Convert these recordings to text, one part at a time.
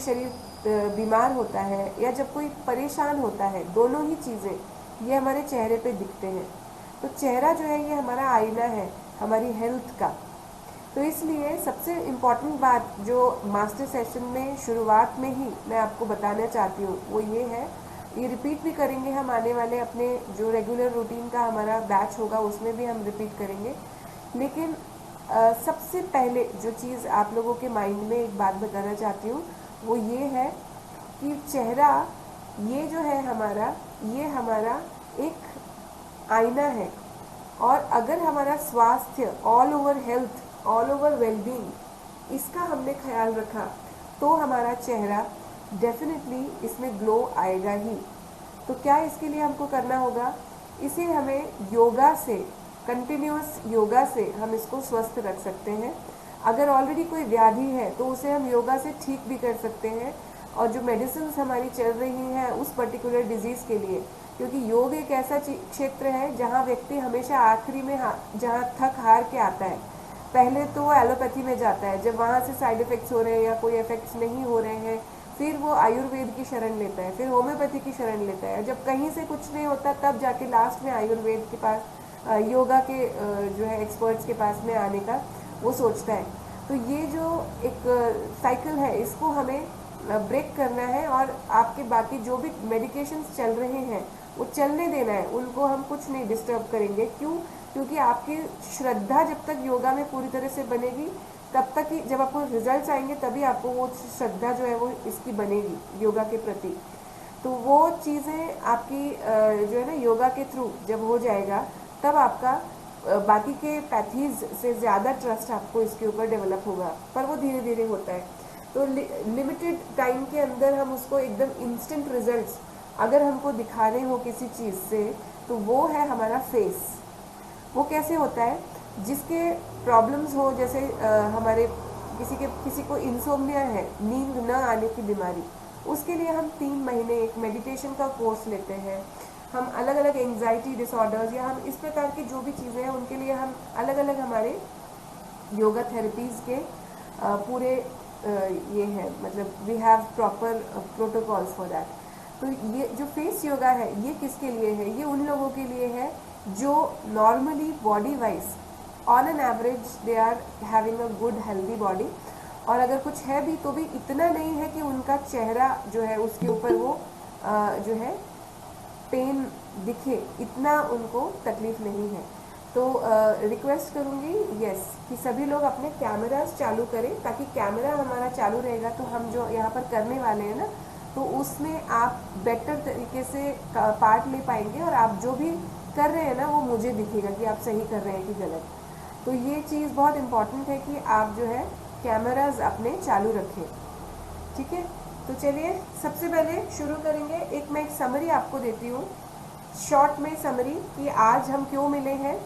शरीर बीमार होता है या जब कोई परेशान होता है, दोनों ही चीज़ें ये हमारे चेहरे पे दिखते हैं। तो चेहरा जो है ये हमारा आईना है हमारी हेल्थ का। तो इसलिए सबसे इम्पॉर्टेंट बात जो मास्टर सेशन में शुरुआत में ही मैं आपको बताना चाहती हूँ वो ये है, ये रिपीट भी करेंगे हम आने वाले अपने जो रेगुलर रूटीन का हमारा बैच होगा उसमें भी हम रिपीट करेंगे। लेकिन सबसे पहले जो चीज़ आप लोगों के माइंड में एक बात बताना चाहती हूँ वो ये है कि चेहरा ये जो है हमारा, ये हमारा एक आईना है। और अगर हमारा स्वास्थ्य, all over health, all over wellbeing, इसका हमने ख्याल रखा तो हमारा चेहरा डेफिनेटली इसमें ग्लो आएगा ही। तो क्या इसके लिए हमको करना होगा, इसे हमें योगा से, कंटिन्यूअस योगा से हम इसको स्वस्थ रख सकते हैं। अगर ऑलरेडी कोई व्याधि है तो उसे हम योगा से ठीक भी कर सकते हैं। और जो मेडिसिन हमारी चल रही हैं उस पर्टिकुलर डिजीज़ के लिए, क्योंकि योग एक ऐसा क्षेत्र है जहाँ व्यक्ति हमेशा आखिरी में जहाँ थक हार के आता है, पहले तो वो एलोपैथी में जाता है, जब वहाँ से साइड इफ़ेक्ट्स हो रहे हैं या कोई इफ़ेक्ट्स नहीं हो रहे हैं फिर वो आयुर्वेद की शरण लेता है, फिर होम्योपैथी की शरण लेता है। जब कहीं से कुछ नहीं होता तब जाके लास्ट में आयुर्वेद के पास, योगा के जो है एक्सपर्ट्स के पास में आने का वो सोचता है। तो ये जो एक साइकिल है इसको हमें ब्रेक करना है और आपके बाकी जो भी मेडिकेशंस चल रहे हैं वो चलने देना है, उनको हम कुछ नहीं डिस्टर्ब करेंगे। क्यों? क्योंकि आपकी श्रद्धा जब तक योगा में पूरी तरह से बनेगी तब तक ही, जब आपको रिजल्ट्स आएंगे तभी आपको वो श्रद्धा जो है वो इसकी बनेगी योगा के प्रति। तो वो चीज़ें आपकी जो है ना योगा के थ्रू जब हो जाएगा तब आपका बाकी के पैथीज से ज़्यादा ट्रस्ट आपको इसके ऊपर डेवलप होगा, पर वो धीरे धीरे होता है। तो लिमिटेड टाइम के अंदर हम उसको एकदम इंस्टेंट रिजल्ट्स अगर हमको दिखाने हो किसी चीज़ से तो वो है हमारा फेस। वो कैसे होता है, जिसके प्रॉब्लम्स हो, जैसे हमारे किसी को इंसोम्निया है, नींद न आने की बीमारी, उसके लिए हम 3 महीने एक मेडिटेशन का कोर्स लेते हैं। हम अलग अलग एंजाइटी डिसऑर्डर्स या हम इस प्रकार की जो भी चीज़ें हैं उनके लिए हम अलग अलग हमारे योगा थेरेपीज़ के पूरे ये है, मतलब we have proper protocols for that. तो ये जो फेस योगा है ये किसके लिए है, ये उन लोगों के लिए है जो normally body wise on an average they are having a good healthy body, और अगर कुछ है भी तो भी इतना नहीं है कि उनका चेहरा जो है उसके ऊपर वो जो है पेन दिखे, इतना उनको तकलीफ नहीं है। तो रिक्वेस्ट करूँगी कि सभी लोग अपने कैमरास चालू करें, ताकि कैमरा हमारा चालू रहेगा तो हम जो यहाँ पर करने वाले हैं ना तो उसमें आप बेटर तरीके से पार्ट ले पाएंगे और आप जो भी कर रहे हैं ना वो मुझे दिखेगा कि आप सही कर रहे हैं कि गलत। तो ये चीज़ बहुत इम्पॉर्टेंट है कि आप जो है कैमराज अपने चालू रखें, ठीक है। तो चलिए सबसे पहले शुरू करेंगे। मैं एक समरी आपको देती हूँ, शॉर्ट में समरी कि आज हम क्यों मिले हैं।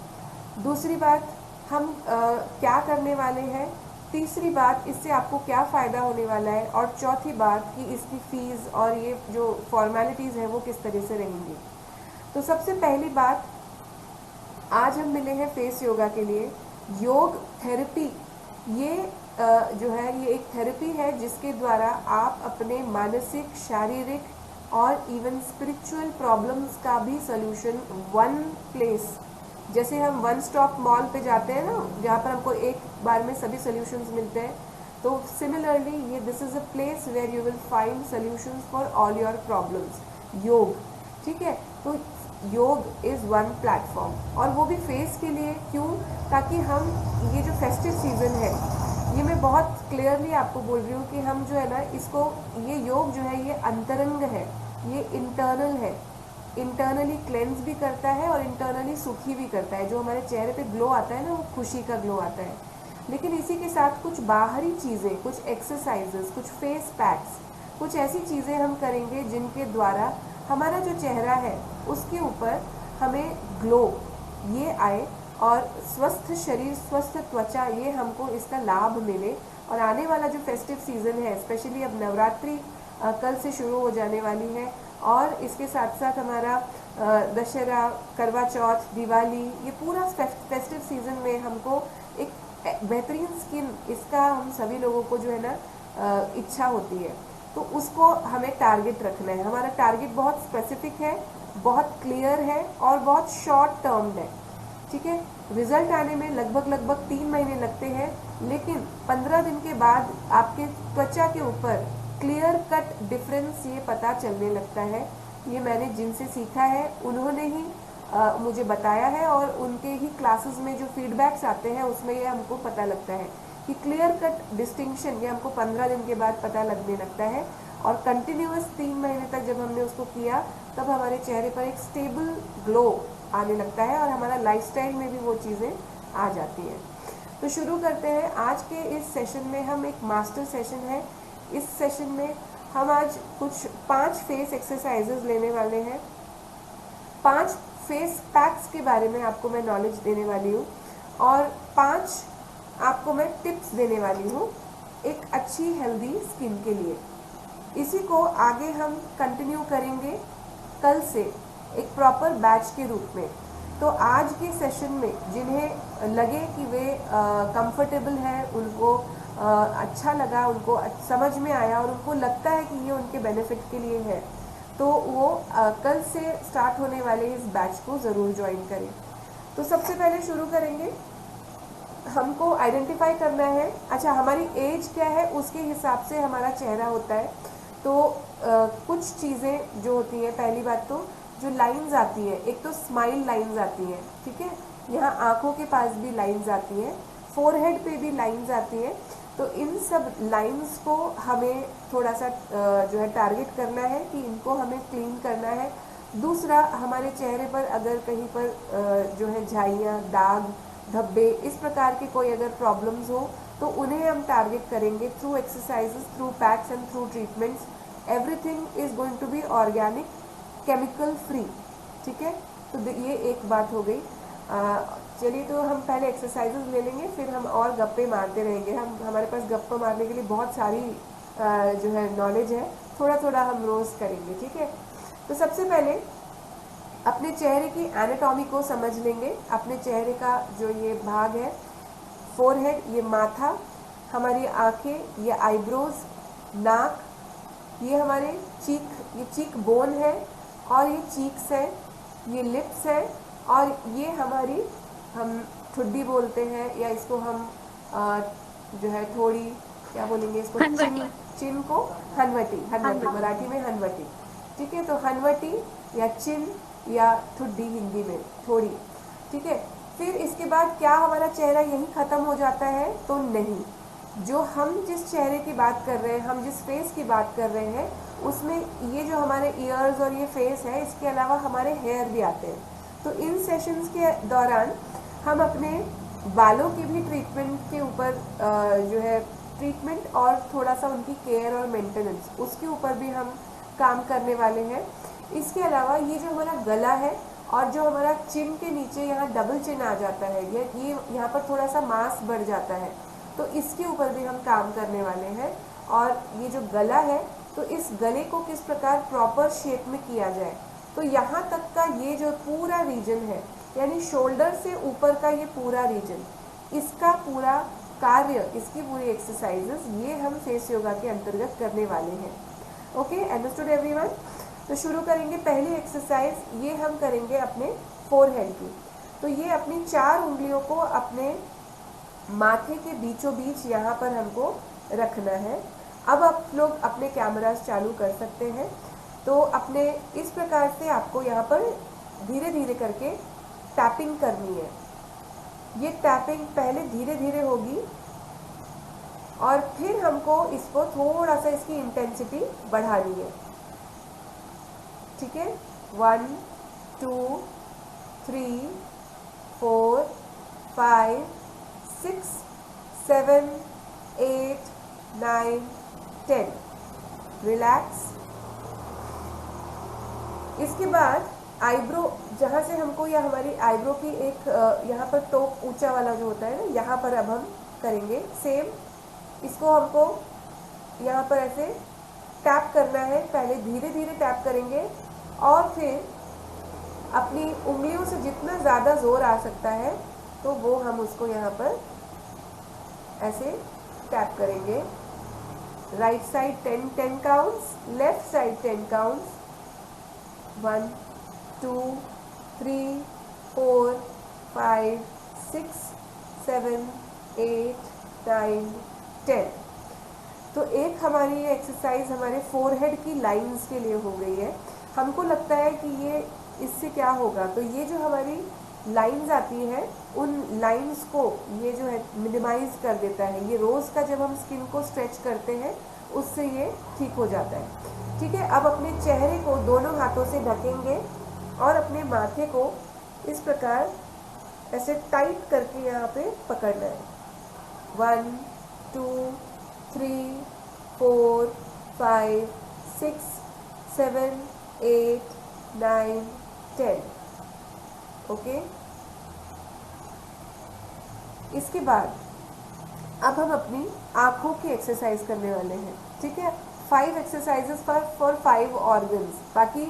दूसरी बात, हम क्या करने वाले हैं। तीसरी बात, इससे आपको क्या फ़ायदा होने वाला है। और चौथी बात कि इसकी फ़ीस और ये जो फॉर्मेलिटीज़ हैं वो किस तरह से रहेंगी। तो सबसे पहली बात, आज हम मिले हैं फेस योगा के लिए। योग थेरेपी ये जो है ये एक थेरेपी है जिसके द्वारा आप अपने मानसिक, शारीरिक और इवन स्पिरिचुअल प्रॉब्लम्स का भी सॉल्यूशन वन प्लेस, जैसे हम वन स्टॉप मॉल पे जाते हैं ना जहाँ पर हमको एक बार में सभी सॉल्यूशंस मिलते हैं, तो सिमिलरली ये this is a place where you will find solutions for all your problems. योग, ठीक है। तो योग इज़ वन प्लेटफॉर्म, और वो भी फेस के लिए। क्यों? ताकि हम ये जो फेस्टिव सीज़न है, ये मैं बहुत क्लियरली आपको बोल रही हूँ कि हम जो है ना इसको, ये योग जो है ये अंतरंग है, ये इंटरनल है, इंटरनली क्लेंस भी करता है और इंटरनली सुखी भी करता है। जो हमारे चेहरे पे ग्लो आता है ना वो खुशी का ग्लो आता है। लेकिन इसी के साथ कुछ बाहरी चीज़ें, कुछ एक्सरसाइजेस, कुछ फेस पैक्स, कुछ ऐसी चीज़ें हम करेंगे जिनके द्वारा हमारा जो चेहरा है उसके ऊपर हमें ग्लो ये आए और स्वस्थ शरीर, स्वस्थ त्वचा, ये हमको इसका लाभ मिले। और आने वाला जो फेस्टिव सीज़न है, स्पेशली अब नवरात्रि कल से शुरू हो जाने वाली है, और इसके साथ साथ हमारा दशहरा, करवा चौथ, दिवाली, ये पूरा फेस्टिव सीज़न में हमको एक बेहतरीन स्किन, इसका हम सभी लोगों को जो है ना इच्छा होती है। तो उसको हमें टारगेट रखना है। हमारा टारगेट बहुत स्पेसिफिक है, बहुत क्लियर है और बहुत शॉर्ट टर्म्ड है, ठीक है। रिजल्ट आने में लगभग 3 महीने लगते हैं, लेकिन 15 दिन के बाद आपके त्वचा के ऊपर क्लियर कट डिफरेंस ये पता चलने लगता है। ये मैंने जिनसे सीखा है उन्होंने ही मुझे बताया है, और उनके ही क्लासेस में जो फीडबैक्स आते हैं उसमें ये हमको पता लगता है कि क्लियर कट डिस्टिंक्शन ये हमको 15 दिन के बाद पता लगने लगता है। और कंटिन्यूअस 3 महीने तक जब हमने उसको किया तब हमारे चेहरे पर एक स्टेबल ग्लो आने लगता है और हमारा लाइफस्टाइल में भी वो चीज़ें आ जाती हैं। तो शुरू करते हैं। आज के इस सेशन में हम एक मास्टर सेशन है। इस सेशन में हम आज कुछ 5 फेस एक्सरसाइजेज लेने वाले हैं। 5 फेस पैक्स के बारे में आपको मैं नॉलेज देने वाली हूँ और 5 आपको मैं टिप्स देने वाली हूँ एक अच्छी हेल्दी स्किन के लिए। इसी को आगे हम कंटिन्यू करेंगे कल से एक प्रॉपर बैच के रूप में। तो आज के सेशन में जिन्हें लगे कि वे कंफर्टेबल हैं, उनको अच्छा लगा, उनको समझ में आया और उनको लगता है कि ये उनके बेनिफिट के लिए है, तो वो कल से स्टार्ट होने वाले इस बैच को ज़रूर ज्वाइन करें। तो सबसे पहले शुरू करेंगे, हमको आइडेंटिफाई करना है, अच्छा हमारी एज क्या है उसके हिसाब से हमारा चेहरा होता है। तो कुछ चीज़ें जो होती हैं, पहली बात तो जो लाइंस आती है, एक तो स्माइल लाइंस आती हैं, ठीक है, यहाँ आँखों के पास भी लाइंस आती हैं, फोरहेड पे भी लाइंस आती हैं। तो इन सब लाइंस को हमें थोड़ा सा जो है टारगेट करना है कि इनको हमें क्लीन करना है। दूसरा, हमारे चेहरे पर अगर कहीं पर जो है झाइयाँ, दाग, धब्बे, इस प्रकार के कोई अगर प्रॉब्लम्स हो तो उन्हें हम टारगेट करेंगे through exercises, through packs and through treatments. Everything is going to be organic, chemical free, ठीक है। तो ये एक बात हो गई। चलिए, तो हम पहले एक्सरसाइजेज ले लेंगे, फिर हम और गप्पे मारते रहेंगे। हमारे पास गप्पे मारने के लिए बहुत सारी जो है नॉलेज है, थोड़ा थोड़ा हम रोज़ करेंगे, ठीक है। तो सबसे पहले अपने चेहरे की एनाटॉमी को समझ लेंगे। अपने चेहरे का जो ये भाग है, फोरहेड, ये माथा, हमारी आँखें, ये आईब्रोज, नाक, ये हमारे चीक, ये चीक बोन है, और ये चीक्स है, ये लिप्स है, और ये हमारी, हम ठुड्डी बोलते हैं, या इसको हम जो है थोड़ी, क्या बोलेंगे इसको, चिन को हनवटी, मराठी में हनवटी, ठीक है। तो हनवटी या चिन या ठुड्डी हिंदी में थोड़ी, ठीक है। फिर इसके बाद क्या हमारा चेहरा यहीं ख़त्म हो जाता है? तो नहीं। जो हम जिस चेहरे की बात कर रहे हैं, हम जिस फेस की बात कर रहे हैं, उसमें ये जो हमारे ईयर्स और ये फेस है, इसके अलावा हमारे हेयर भी आते हैं। तो इन सेशंस के दौरान हम अपने बालों की भी ट्रीटमेंट के ऊपर जो है ट्रीटमेंट और थोड़ा सा उनकी केयर और मेंटेनेंस, उसके ऊपर भी हम काम करने वाले हैं। इसके अलावा ये जो हमारा गला है और जो हमारा चिन के नीचे यहाँ डबल चिन आ जाता है, ये यहाँ पर थोड़ा सा मांस बढ़ जाता है, तो इसके ऊपर भी हम काम करने वाले हैं। और ये जो गला है, तो इस गले को किस प्रकार प्रॉपर शेप में किया जाए, तो यहाँ तक का ये जो पूरा रीजन है, यानी शोल्डर से ऊपर का ये पूरा रीजन, इसका पूरा कार्य, इसकी पूरी एक्सरसाइजेस ये हम फेस योगा के अंतर्गत करने वाले हैं। Okay, understood everyone. तो शुरू करेंगे। पहली एक्सरसाइज ये हम करेंगे अपने फोरहेड की। तो ये अपनी 4 उंगलियों को अपने माथे के बीचों बीच यहाँ पर हमको रखना है। अब आप लोग अपने कैमरास चालू कर सकते हैं। तो अपने इस प्रकार से आपको यहाँ पर धीरे धीरे करके टैपिंग करनी है। ये टैपिंग पहले धीरे धीरे होगी और फिर हमको इसको थोड़ा सा इसकी इंटेंसिटी बढ़ानी है, ठीक है। 1 2 3 4 5 6 7 8 9 10। रिलैक्स। इसके बाद आईब्रो, जहाँ से हमको, या हमारी आईब्रो की एक यहाँ पर टोप ऊंचा वाला जो होता है ना, यहाँ पर अब हम करेंगे सेम। इसको हमको यहाँ पर ऐसे टैप करना है। पहले धीरे धीरे टैप करेंगे और फिर अपनी उंगलियों से जितना ज़्यादा जोर आ सकता है तो वो हम उसको यहाँ पर ऐसे टैप करेंगे। Right side 10 counts, left side 10 counts, 1 2 3 4 5 6 7 8 9 10। तो एक हमारी ये एक्सरसाइज हमारे फोरहेड की लाइंस के लिए हो गई है। हमको लगता है कि ये इससे क्या होगा, तो ये जो हमारी लाइंस आती है उन लाइंस को ये जो है मिनिमाइज कर देता है। ये रोज़ का जब हम स्किन को स्ट्रेच करते हैं उससे ये ठीक हो जाता है। ठीक है, अब अपने चेहरे को दोनों हाथों से ढकेंगे और अपने माथे को इस प्रकार ऐसे टाइट करके यहाँ पे पकड़ना है। 1 2 3 4 5 6 7 8 9 10। ओके, इसके बाद अब हम अपनी आँखों की एक्सरसाइज करने वाले हैं। ठीक है, 5 एक्सरसाइजेस फॉर 5 ऑर्गन्स। बाकी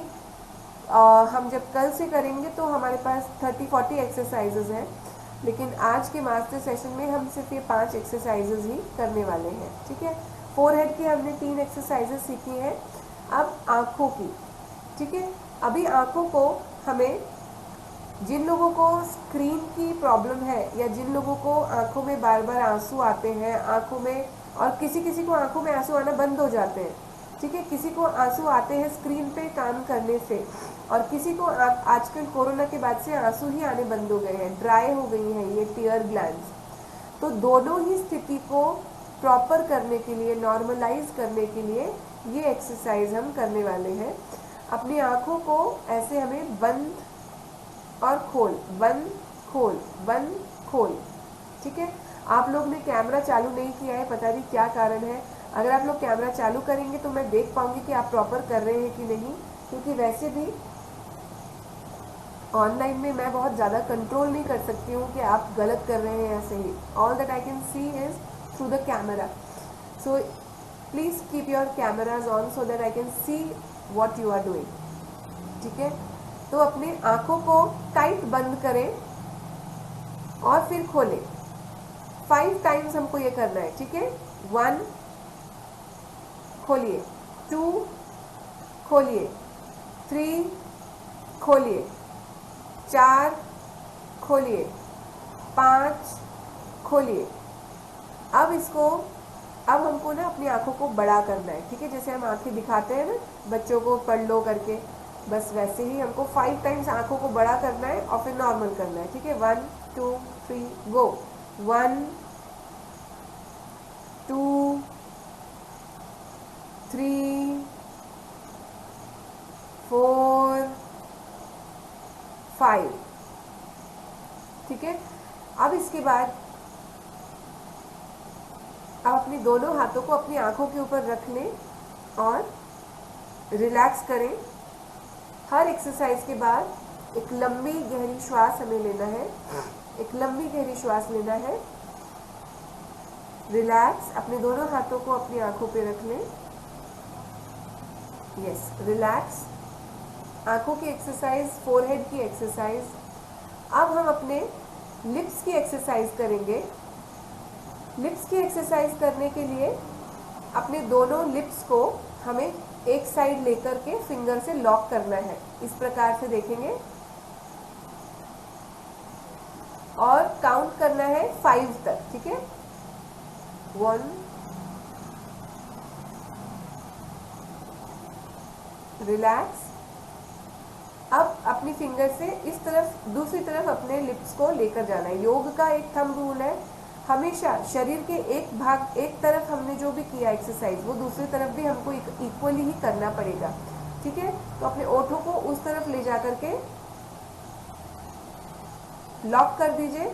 हम जब कल से करेंगे तो हमारे पास 30-40 एक्सरसाइजेस हैं, लेकिन आज के मास्टर सेशन में हम सिर्फ ये 5 एक्सरसाइजेस ही करने वाले हैं। ठीक है, फोरहेड की हमने 3 एक्सरसाइजेस सीखी हैं। अब आँखों की। ठीक है, अभी आँखों को हमें, जिन लोगों को स्क्रीन की प्रॉब्लम है या जिन लोगों को आँखों में बार बार आंसू आते हैं आँखों में, और किसी किसी को आँखों में आंसू आना बंद हो जाते हैं। ठीक है, किसी को आंसू आते हैं स्क्रीन पे काम करने से, और किसी को आजकल कोरोना के बाद से आंसू ही आने बंद हो गए हैं, ड्राई हो गई हैं ये टीयर ग्लैंड्स। तो दोनों ही स्थिति को प्रॉपर करने के लिए, नॉर्मलाइज करने के लिए ये एक्सरसाइज हम करने वाले हैं। अपनी आँखों को ऐसे हमें बंद और खोल, बंद खोल, बंद खोल। ठीक है, आप लोग ने कैमरा चालू नहीं किया है, पता नहीं क्या कारण है। अगर आप लोग कैमरा चालू करेंगे तो मैं देख पाऊंगी कि आप प्रॉपर कर रहे हैं कि नहीं, क्योंकि वैसे भी ऑनलाइन में मैं बहुत ज़्यादा कंट्रोल नहीं कर सकती हूँ कि आप गलत कर रहे हैं या सही। All that I can see is through the camera, so please keep your cameras on so that I can see what you are doing. ठीक है, तो अपने आँखों को टाइट बंद करें और फिर खोलें। 5 टाइम्स हमको ये करना है। ठीक है, 1 खोलिए, 2 खोलिए, 3 खोलिए, 4 खोलिए, 5 खोलिए। अब हमको ना अपनी आँखों को बड़ा करना है। ठीक है, जैसे हम आँखें दिखाते हैं ना बच्चों को पढ़ लो करके, बस वैसे ही हमको 5 टाइम्स आँखों को बड़ा करना है और फिर नॉर्मल करना है। ठीक है, 1 2 3 गो। 1 2 3 4 5। ठीक है, अब इसके बाद अब अपने दोनों हाथों को अपनी आंखों के ऊपर रख लें और रिलैक्स करें। हर एक्सरसाइज के बाद एक लंबी गहरी श्वास हमें लेना है, एक लंबी गहरी श्वास लेना है। रिलैक्स, अपने दोनों हाथों को अपनी आंखों पे रख लें। Yes, relax. आंखों की एक्सरसाइज, फोरहेड की एक्सरसाइज। अब हम अपने लिप्स की एक्सरसाइज करेंगे। लिप्स की एक्सरसाइज करने के लिए अपने दोनों लिप्स को हमें एक साइड लेकर के फिंगर से लॉक करना है। इस प्रकार से देखेंगे और काउंट करना है 5 तक। ठीक है, 1 रिलैक्स। अब अपनी फिंगर से इस तरफ दूसरी तरफ अपने लिप्स को लेकर जाना है। योग का एक थंब रूल है, हमेशा शरीर के एक भाग, एक तरफ हमने जो भी किया एक्सरसाइज वो दूसरी तरफ भी हमको इक्वली ही करना पड़ेगा। ठीक है, तो अपने ओठों को उस तरफ ले जा करके लॉक कर दीजिए,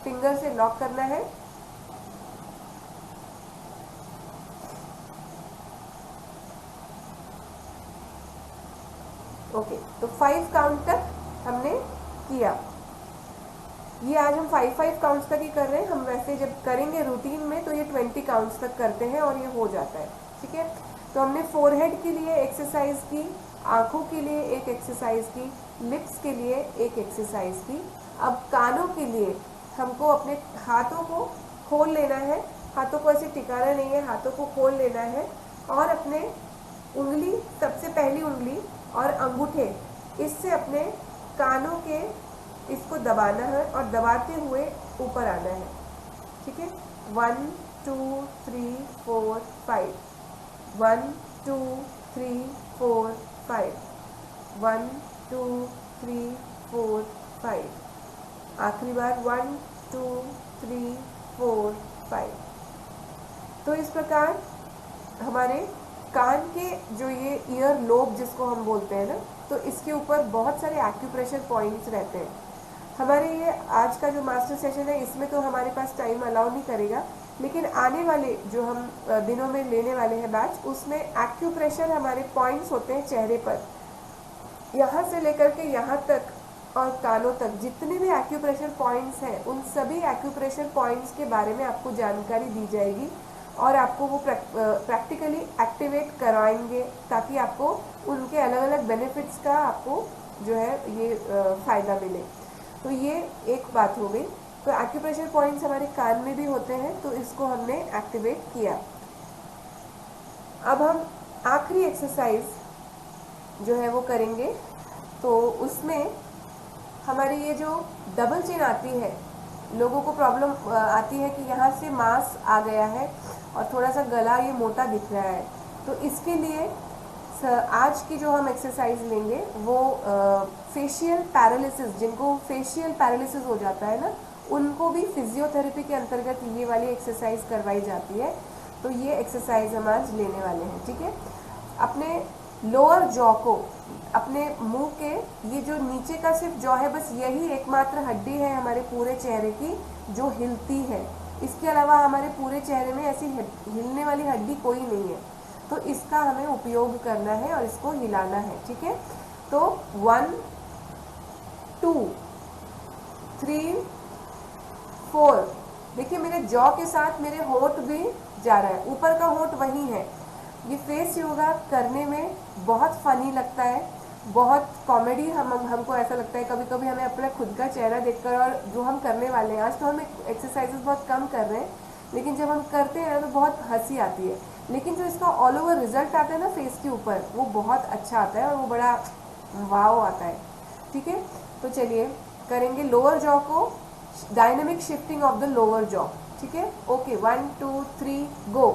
फिंगर से लॉक करना है। ओके, तो 5 काउंट तक हमने किया। ये आज हम 5 काउंट्स तक ही कर रहे हैं। हम वैसे जब करेंगे रूटीन में तो ये 20 काउंट्स तक करते हैं और ये हो जाता है। ठीक है, तो हमने फोरहेड के लिए एक्सरसाइज की, आंखों के लिए एक एक्सरसाइज की, लिप्स के लिए एक एक्सरसाइज की। अब कानों के लिए हमको अपने हाथों को खोल लेना है। हाथों को ऐसे टिकाना नहीं है, हाथों को खोल लेना है और अपने उंगली, सबसे पहली उंगली और अंगूठे, इससे अपने कानों के इसको दबाना है और दबाते हुए ऊपर आना है। ठीक है, 1 2 3 4 5, 1 2 3 4 5, 1 2 3 4 5, आखिरी बार 1 2 3 4 5। तो इस प्रकार हमारे कान के जो ये ईयर लोब जिसको हम बोलते हैं ना, तो इसके ऊपर बहुत सारे एक्यूप्रेशर पॉइंट्स रहते हैं। हमारे ये आज का जो मास्टर सेशन है इसमें तो हमारे पास टाइम अलाउ नहीं करेगा, लेकिन आने वाले जो हम दिनों में लेने वाले हैं बैच, उसमें एक्यूप्रेशर हमारे पॉइंट्स होते हैं चेहरे पर, यहाँ से लेकर के यहाँ तक और कानों तक जितने भी एक्यूप्रेशर पॉइंट्स हैं, उन सभी एक्यूप्रेशर पॉइंट्स के बारे में आपको जानकारी दी जाएगी और आपको वो प्रैक्टिकली एक्टिवेट करवाएंगे ताकि आपको उनके अलग अलग बेनिफिट्स का आपको जो है ये फ़ायदा मिले। तो ये एक बात हो गई। तो एक्यूप्रेशर पॉइंट्स हमारे कान में भी होते हैं, तो इसको हमने एक्टिवेट किया। अब हम आखिरी एक्सरसाइज जो है वो करेंगे। तो उसमें हमारी ये जो डबल चिन आती है, लोगों को प्रॉब्लम आती है कि यहाँ से मांस आ गया है और थोड़ा सा गला ये मोटा दिख रहा है। तो इसके लिए आज की जो हम एक्सरसाइज लेंगे वो फेशियल पैरालिसिस, जिनको फेशियल पैरालिसिस हो जाता है ना, उनको भी फिजियोथेरेपी के अंतर्गत ये वाली एक्सरसाइज करवाई जाती है। तो ये एक्सरसाइज हम आज लेने वाले हैं। ठीक है, अपने लोअर जॉ को, अपने मुंह के ये जो नीचे का सिर्फ जॉ है, बस यही एकमात्र हड्डी है हमारे पूरे चेहरे की जो हिलती है। इसके अलावा हमारे पूरे चेहरे में ऐसी हिलने वाली हड्डी कोई नहीं है। तो इसका हमें उपयोग करना है और इसको हिलाना है। ठीक है, तो 1 2 3 4, देखिए मेरे जॉ के साथ मेरे होंठ भी जा रहा है, ऊपर का होंठ वही है। ये फेस योगा करने में बहुत फनी लगता है, बहुत कॉमेडी हमको ऐसा लगता है। कभी कभी हमें अपना खुद का चेहरा देखकर, और जो हम करने वाले हैं आज, तो हम एक्सरसाइजेस बहुत कम कर रहे हैं, लेकिन जब हम करते हैं तो बहुत हंसी आती है। लेकिन जो इसका ऑल ओवर रिजल्ट आता है ना फेस के ऊपर, वो बहुत अच्छा आता है और वो बड़ा वाव आता है। ठीक है, तो चलिए करेंगे लोअर जॉ को, dynamic shifting of the lower jaw. ठीक है, ओके, 1 2 3 गो।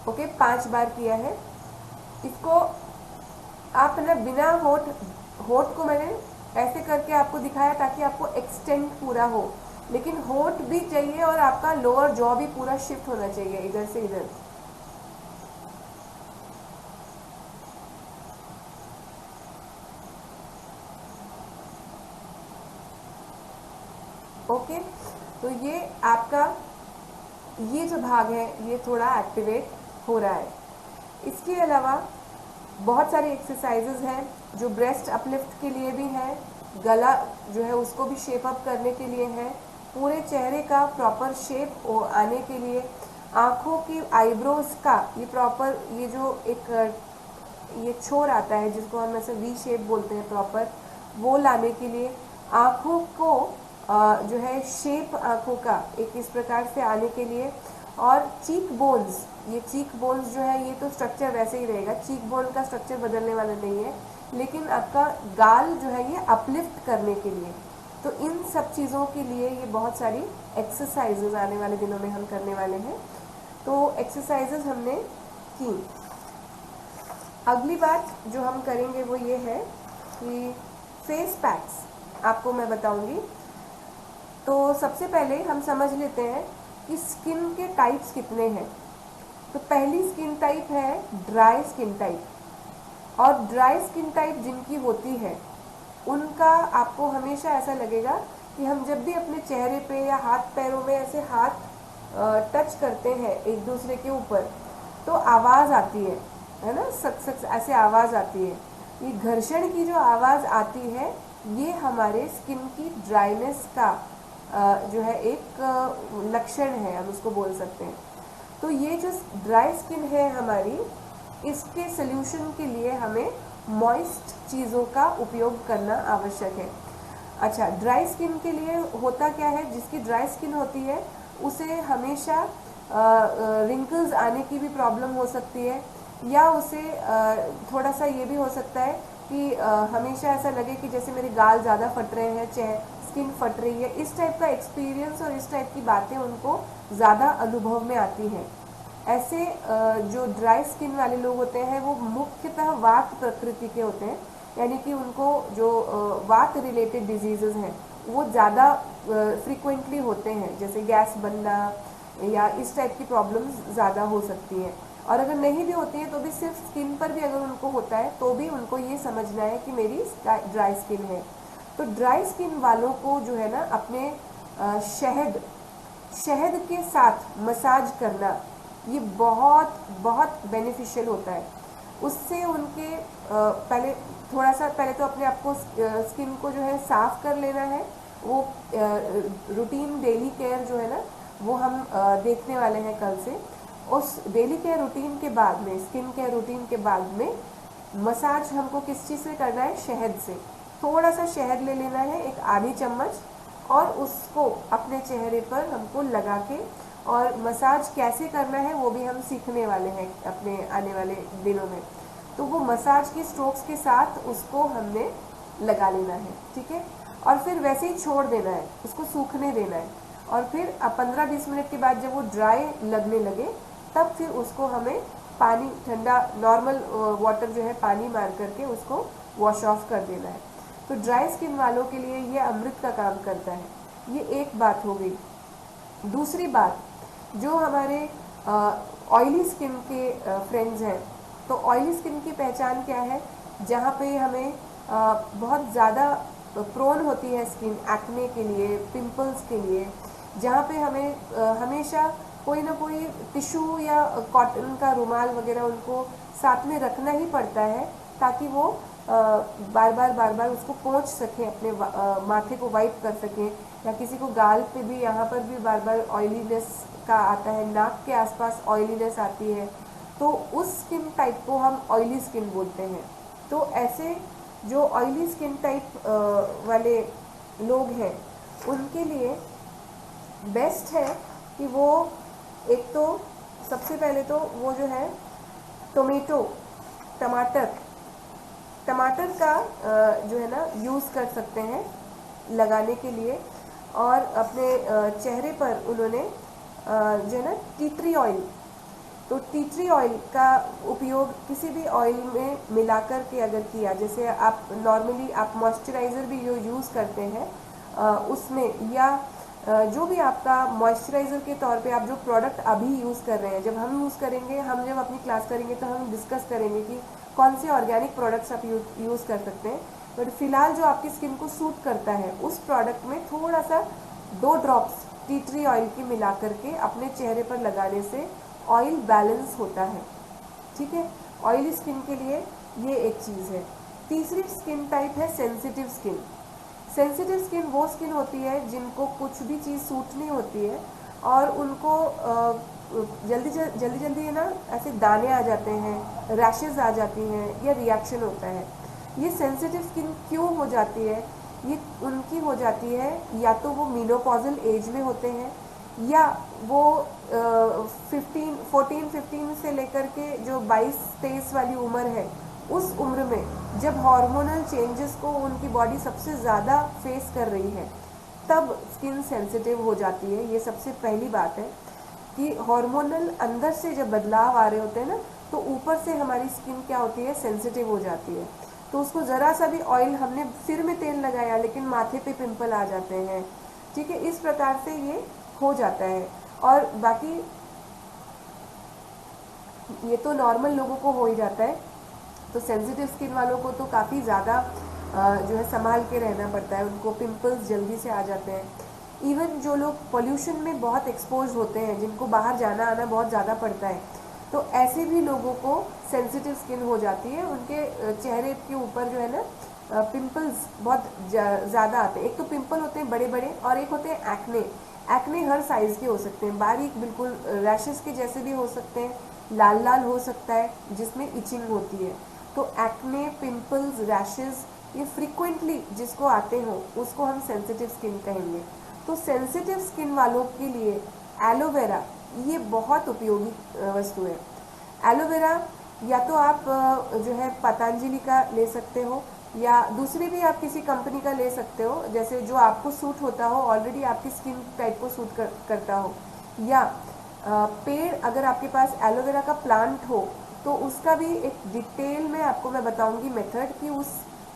ओके, 5 बार किया है। इसको आप ना बिना होठ को मैंने ऐसे करके आपको दिखाया ताकि आपको एक्सटेंड पूरा हो, लेकिन होठ भी चाहिए और आपका लोअर जॉ भी पूरा शिफ्ट होना चाहिए इधर से इधर। ओके, तो ये आपका ये जो भाग है ये थोड़ा एक्टिवेट हो रहा है। इसके अलावा बहुत सारे एक्सरसाइजेज हैं जो ब्रेस्ट अपलिफ्ट के लिए भी हैं, गला जो है उसको भी शेप अप करने के लिए है, पूरे चेहरे का प्रॉपर शेप आने के लिए, आँखों की आईब्रोज का ये प्रॉपर, ये जो एक ये छोर आता है जिसको हम ऐसे वी शेप बोलते हैं प्रॉपर, वो लाने के लिए, आँखों को जो है शेप आँखों का एक इस प्रकार से आने के लिए, और चीक बोन्स, ये चीक बोन्स जो है ये तो स्ट्रक्चर वैसे ही रहेगा, चीक बोन का स्ट्रक्चर बदलने वाला नहीं है, लेकिन आपका गाल जो है ये अपलिफ्ट करने के लिए। तो इन सब चीज़ों के लिए ये बहुत सारी एक्सरसाइजेज आने वाले दिनों में हम करने वाले हैं। तो एक्सरसाइजेज हमने की। अगली बात जो हम करेंगे वो ये है कि फेस पैक्स आपको मैं बताऊंगी। तो सबसे पहले हम समझ लेते हैं कि स्किन के टाइप्स कितने हैं। तो पहली स्किन टाइप है ड्राई स्किन टाइप, और ड्राई स्किन टाइप जिनकी होती है उनका आपको हमेशा ऐसा लगेगा कि हम जब भी अपने चेहरे पे या हाथ पैरों में ऐसे हाथ टच करते हैं एक दूसरे के ऊपर तो आवाज़ आती है ना, सक सक ऐसे आवाज़ आती है। ये घर्षण की जो आवाज़ आती है ये हमारे स्किन की ड्राइनेस का जो है एक लक्षण है, हम उसको बोल सकते हैं। तो ये जो ड्राई स्किन है हमारी, इसके सल्यूशन के लिए हमें मॉइस्ट चीज़ों का उपयोग करना आवश्यक है। अच्छा, ड्राई स्किन के लिए होता क्या है, जिसकी ड्राई स्किन होती है उसे हमेशा रिंकल्स आने की भी प्रॉब्लम हो सकती है, या उसे थोड़ा सा ये भी हो सकता है कि हमेशा ऐसा लगे कि जैसे मेरे गाल ज़्यादा फट रहे हैं, स्किन फट रही है। इस टाइप का एक्सपीरियंस और इस टाइप की बातें उनको ज़्यादा अनुभव में आती हैं। ऐसे जो ड्राई स्किन वाले लोग होते हैं वो मुख्यतः वात प्रकृति के होते हैं, यानी कि उनको जो वात रिलेटेड डिजीजेज हैं वो ज़्यादा फ्रीक्वेंटली होते हैं, जैसे गैस बनना या इस टाइप की प्रॉब्लम्स ज़्यादा हो सकती हैं। और अगर नहीं भी होती हैं तो भी सिर्फ स्किन पर भी अगर उनको होता है तो भी उनको ये समझना है कि मेरी ड्राई स्किन है। तो ड्राई स्किन वालों को जो है ना अपने शहद के साथ मसाज करना ये बहुत बहुत बेनिफिशियल होता है। उससे उनके पहले तो अपने आप को स्किन को जो है साफ कर लेना है। वो रूटीन डेली केयर जो है ना वो हम देखने वाले हैं कल से। उस डेली केयर रूटीन के बाद में, स्किन केयर रूटीन के बाद में मसाज हमको किस चीज़ से करना है, शहद से। थोड़ा सा शहद ले लेना है, एक आधी चम्मच, और उसको अपने चेहरे पर हमको लगा के, और मसाज कैसे करना है वो भी हम सीखने वाले हैं अपने आने वाले दिनों में। तो वो मसाज की स्ट्रोक्स के साथ उसको हमने लगा लेना है, ठीक है। और फिर वैसे ही छोड़ देना है, उसको सूखने देना है। और फिर 15-20 मिनट के बाद जब वो ड्राई लगने लगे तब फिर उसको हमें पानी, ठंडा नॉर्मल वाटर जो है पानी मार करके उसको वॉश ऑफ कर देना है। तो ड्राई स्किन वालों के लिए ये अमृत का काम करता है। ये एक बात हो गई। दूसरी बात, जो हमारे ऑयली स्किन के फ्रेंड्स हैं, तो ऑयली स्किन की पहचान क्या है, जहाँ पे हमें बहुत ज़्यादा प्रोन होती है स्किन एक्ने के लिए, पिंपल्स के लिए, जहाँ पे हमें हमेशा कोई ना कोई टिश्यू या कॉटन का रुमाल वगैरह उनको साथ में रखना ही पड़ता है, ताकि वो बार बार उसको पोंछ सकें, अपने माथे को वाइप कर सकें। या किसी को गाल पे भी, यहाँ पर भी बार बार ऑयलीनेस का आता है, नाक के आसपास ऑयलीनेस आती है, तो उस स्किन टाइप को हम ऑयली स्किन बोलते हैं। तो ऐसे जो ऑयली स्किन टाइप वाले लोग हैं उनके लिए बेस्ट है कि वो एक तो सबसे पहले तो वो जो है टमाटर का जो है ना यूज़ कर सकते हैं लगाने के लिए। और अपने चेहरे पर उन्होंने जो है ना टी ट्री ऑयल, तो टी ट्री ऑयल का उपयोग किसी भी ऑयल में मिलाकर के अगर किया, जैसे आप नॉर्मली आप मॉइस्चराइज़र भी यूज़ करते हैं उसमें, या जो भी आपका मॉइस्चराइज़र के तौर पे आप जो प्रोडक्ट अभी यूज़ कर रहे हैं, जब हम यूज़ करेंगे, हम जब अपनी क्लास करेंगे तो हम डिस्कस करेंगे कि कौन से ऑर्गेनिक प्रोडक्ट्स आप यूज़ कर सकते हैं। बट फिलहाल जो आपकी स्किन को सूट करता है उस प्रोडक्ट में थोड़ा सा 2 ड्रॉप्स टी ट्री ऑयल की मिला करके अपने चेहरे पर लगाने से ऑयल बैलेंस होता है, ठीक है। ऑयली स्किन के लिए ये एक चीज़ है। तीसरी स्किन टाइप है सेंसिटिव स्किन। सेंसिटिव स्किन वो स्किन होती है जिनको कुछ भी चीज़ सूट नहीं होती है और उनको जल्दी है ना ऐसे दाने आ जाते हैं, रैशेज आ जाती हैं, या रिएक्शन होता है। ये सेंसिटिव स्किन क्यों हो जाती है? ये उनकी हो जाती है या तो वो मेनोपॉजल एज में होते हैं, या वो 14-15 से लेकर के जो 22-23 वाली उम्र है, उस उम्र में जब हार्मोनल चेंजेस को उनकी बॉडी सबसे ज़्यादा फेस कर रही है, तब स्किन सेंसिटिव हो जाती है। ये सबसे पहली बात है कि हार्मोनल अंदर से जब बदलाव आ रहे होते हैं ना, तो ऊपर से हमारी स्किन क्या होती है, सेंसिटिव हो जाती है। तो उसको ज़रा सा भी ऑयल, हमने सिर में तेल लगाया लेकिन माथे पे पिंपल आ जाते हैं, ठीक है। इस प्रकार से ये हो जाता है। और बाकी ये तो नॉर्मल लोगों को हो ही जाता है, तो सेंसिटिव स्किन वालों को तो काफ़ी ज़्यादा जो है संभाल के रहना पड़ता है, उनको पिंपल्स जल्दी से आ जाते हैं। इवन जो लोग पोल्यूशन में बहुत एक्सपोज होते हैं, जिनको बाहर जाना आना बहुत ज़्यादा पड़ता है, तो ऐसे भी लोगों को सेंसिटिव स्किन हो जाती है। उनके चेहरे के ऊपर जो है ना पिंपल्स बहुत ज़्यादा आते हैं। एक तो पिंपल होते हैं बड़े बड़े, और एक होते हैं एक्ने। एक्ने हर साइज़ के हो सकते हैं, बारीक बिल्कुल रैशेस के जैसे भी हो सकते हैं, लाल लाल हो सकता है जिसमें इचिंग होती है। तो एक्ने, पिंपल्स, रैशेज ये फ्रीक्वेंटली जिसको आते हो उसको हम सेंसिटिव स्किन कहेंगे। तो सेंसिटिव स्किन वालों के लिए एलोवेरा ये बहुत उपयोगी वस्तु है। एलोवेरा या तो आप जो है पतंजलि का ले सकते हो, या दूसरी भी आप किसी कंपनी का ले सकते हो, जैसे जो आपको सूट होता हो, ऑलरेडी आपकी स्किन टाइप को सूट करता हो। या पेड़ अगर आपके पास एलोवेरा का प्लांट हो तो उसका भी एक डिटेल में आपको मैं बताऊंगी मेथड कि उस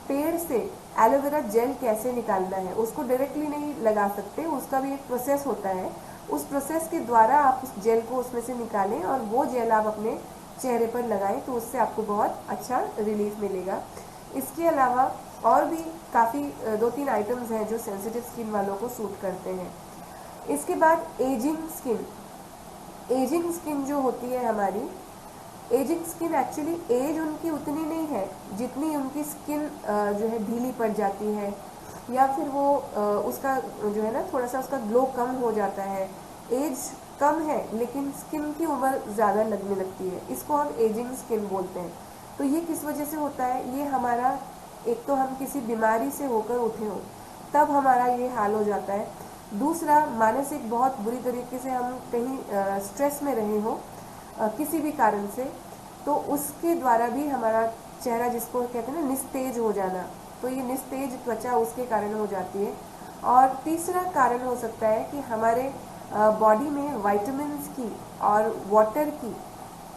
पेड़ से एलोवेरा जेल कैसे निकालना है। उसको डायरेक्टली नहीं लगा सकते, उसका भी एक प्रोसेस होता है। उस प्रोसेस के द्वारा आप उस जेल को उसमें से निकालें और वो जेल आप अपने चेहरे पर लगाएं तो उससे आपको बहुत अच्छा रिलीफ मिलेगा। इसके अलावा और भी काफ़ी 2-3 आइटम्स हैं जो सेंसिटिव स्किन वालों को सूट करते हैं। इसके बाद एजिंग स्किन। एजिंग स्किन जो होती है हमारी, एजिंग स्किन एक्चुअली एज उनकी उतनी नहीं है जितनी उनकी स्किन जो है ढीली पड़ जाती है, या फिर वो उसका जो है ना थोड़ा सा उसका ग्लो कम हो जाता है। एज कम है लेकिन स्किन की उम्र ज़्यादा लगने लगती है, इसको हम एजिंग स्किन बोलते हैं। तो ये किस वजह से होता है? ये हमारा एक तो हम किसी बीमारी से होकर उठे हो तब हमारा ये हाल हो जाता है। दूसरा, मानसिक बहुत बुरी तरीके से हम कहीं स्ट्रेस में रहे हो किसी भी कारण से, तो उसके द्वारा भी हमारा चेहरा, जिसको कहते हैं ना निस्तेज हो जाना, तो ये निस्तेज त्वचा उसके कारण हो जाती है। और तीसरा कारण हो सकता है कि हमारे बॉडी में वाइटामिन्स की और वाटर की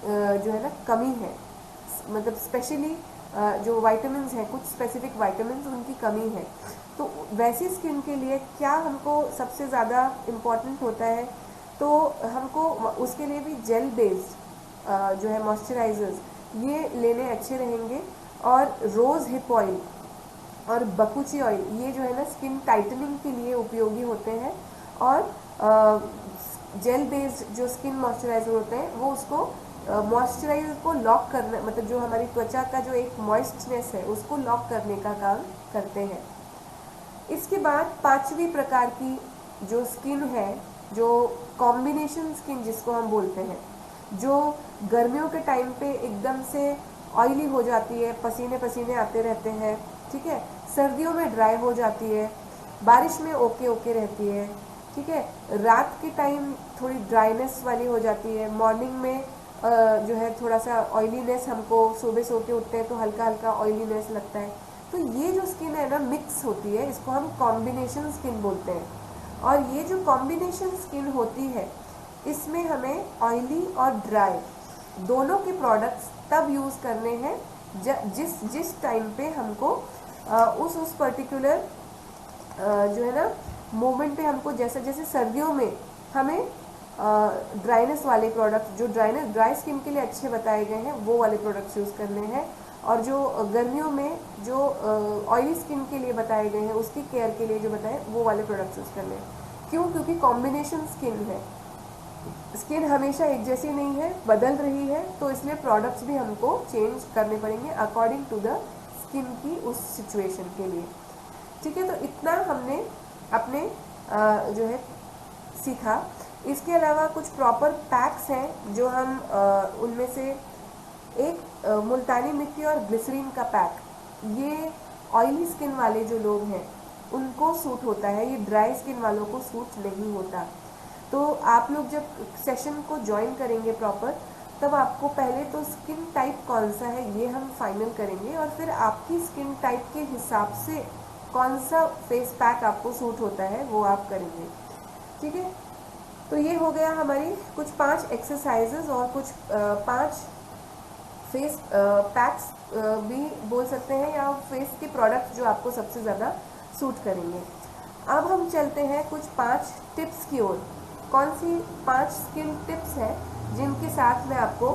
जो है ना कमी है, मतलब स्पेशली जो वाइटामिन्स हैं, कुछ स्पेसिफिक वाइटामिन्स उनकी कमी है। तो वैसी स्किन के लिए क्या हमको सबसे ज़्यादा इम्पॉर्टेंट होता है, तो हमको उसके लिए भी जेल बेस्ड जो है मॉइस्चराइजर्स ये लेने अच्छे रहेंगे। और रोज़ हिप ऑयल और बकुची ऑयल ये जो है ना स्किन टाइटनिंग के लिए उपयोगी होते हैं। और जेल बेस्ड जो स्किन मॉइस्चराइजर होते हैं वो उसको मॉइस्चराइजर को लॉक करना, मतलब जो हमारी त्वचा का जो एक मॉइस्टनेस है उसको लॉक करने का काम करते हैं। इसके बाद 5वीं प्रकार की जो स्किन है, जो कॉम्बिनेशन स्किन जिसको हम बोलते हैं, जो गर्मियों के टाइम पे एकदम से ऑयली हो जाती है, पसीने पसीने आते रहते हैं, ठीक है, सर्दियों में ड्राई हो जाती है, बारिश में ओके ओके रहती है, ठीक है, रात के टाइम थोड़ी ड्राइनेस वाली हो जाती है, मॉर्निंग में जो है थोड़ा सा ऑयलीनेस, हमको सुबह सो के उठते हैं तो हल्का हल्का ऑयलीनेस लगता है। तो ये जो स्किन है ना मिक्स होती है, इसको हम कॉम्बिनेशन स्किन बोलते हैं। और ये जो कॉम्बिनेशन स्किन होती है इसमें हमें ऑयली और ड्राई दोनों के प्रोडक्ट्स तब यूज़ करने हैं जिस टाइम पे हमको उस पर्टिकुलर जो है ना मोमेंट पे हमको, जैसे जैसे सर्दियों में हमें ड्राइनेस वाले प्रोडक्ट, जो ड्राई स्किन के लिए अच्छे बताए गए हैं वो वाले प्रोडक्ट्स यूज़ करने हैं। और जो गर्मियों में जो ऑयली स्किन के लिए बताए गए हैं, उसकी केयर के लिए जो बताए वो वाले प्रोडक्ट्स यूज़ करने हैं। क्यों? क्योंकि कॉम्बिनेशन स्किन है, स्किन हमेशा एक जैसी नहीं है, बदल रही है, तो इसलिए प्रोडक्ट्स भी हमको चेंज करने पड़ेंगे अकॉर्डिंग टू द स्किन की उस सिचुएशन के लिए। ठीक है, तो इतना हमने अपने जो है सीखा। इसके अलावा कुछ प्रॉपर पैक्स हैं जो हम उनमें से एक मुल्तानी मिट्टी और ग्लिसरीन का पैक, ये ऑयली स्किन वाले जो लोग हैं उनको सूट होता है, ये ड्राई स्किन वालों को सूट नहीं होता। तो आप लोग जब सेशन को ज्वाइन करेंगे प्रॉपर, तब आपको पहले तो स्किन टाइप कौन सा है ये हम फाइनल करेंगे, और फिर आपकी स्किन टाइप के हिसाब से कौन सा फेस पैक आपको सूट होता है वो आप करेंगे। ठीक है, तो ये हो गया हमारी कुछ 5 एक्सरसाइजेज और कुछ 5 फेस पैक्स भी बोल सकते हैं, या फेस के प्रोडक्ट्स जो आपको सबसे ज़्यादा सूट करेंगे। अब हम चलते हैं कुछ 5 टिप्स की ओर। कौन सी 5 स्किन टिप्स हैं जिनके साथ मैं आपको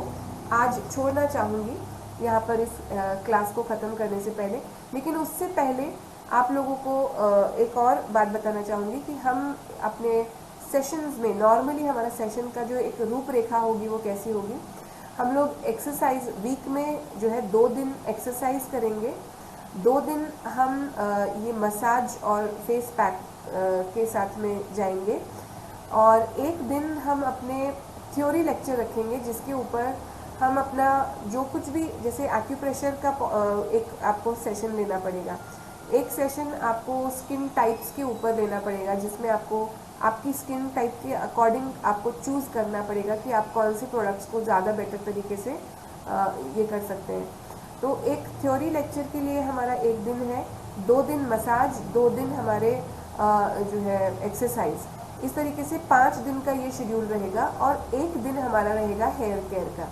आज छोड़ना चाहूँगी यहाँ पर इस क्लास को ख़त्म करने से पहले। लेकिन उससे पहले आप लोगों को एक और बात बताना चाहूँगी कि हम अपने सेशंस में, नॉर्मली हमारा सेशन का जो एक रूपरेखा होगी वो कैसी होगी। हम लोग एक्सरसाइज वीक में जो है 2 दिन एक्सरसाइज करेंगे, 2 दिन हम ये मसाज और फेस पैक के साथ में जाएंगे, और 1 दिन हम अपने थ्योरी लेक्चर रखेंगे जिसके ऊपर हम अपना जो कुछ भी, जैसे एक्यूप्रेशर का एक आपको सेशन लेना पड़ेगा, एक सेशन आपको स्किन टाइप्स के ऊपर लेना पड़ेगा, जिसमें आपको आपकी स्किन टाइप के अकॉर्डिंग आपको चूज़ करना पड़ेगा कि आप कौन से प्रोडक्ट्स को ज़्यादा बेटर तरीके से ये कर सकते हैं। तो एक थ्योरी लेक्चर के लिए हमारा एक दिन है, 2 दिन मसाज, 2 दिन हमारे जो है एक्सरसाइज, इस तरीके से 5 दिन का ये शेड्यूल रहेगा, और एक दिन हमारा रहेगा हेयर केयर का।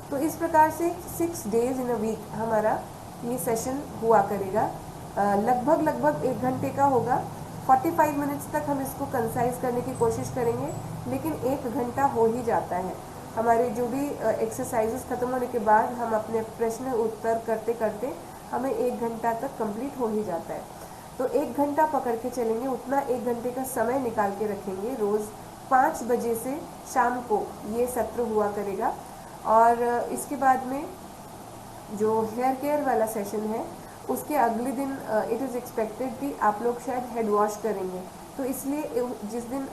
तो इस प्रकार से 6 डेज इन अ वीक हमारा ये सेशन हुआ करेगा। लगभग 1 घंटे का होगा। 45 मिनट्स तक हम इसको कंसाइज करने की कोशिश करेंगे, लेकिन 1 घंटा हो ही जाता है। हमारे जो भी एक्सरसाइजेस खत्म होने के बाद हम अपने प्रश्न उत्तर करते करते हमें 1 घंटा तक कंप्लीट हो ही जाता है। तो 1 घंटा पकड़ के चलेंगे, उतना 1 घंटे का समय निकाल के रखेंगे। रोज़ 5 बजे से शाम को ये सत्र हुआ करेगा। और इसके बाद में जो हेयर केयर वाला सेशन है, उसके अगले दिन इट इज़ एक्सपेक्टेड कि आप लोग शायद हेड वॉश करेंगे। तो इसलिए जिस दिन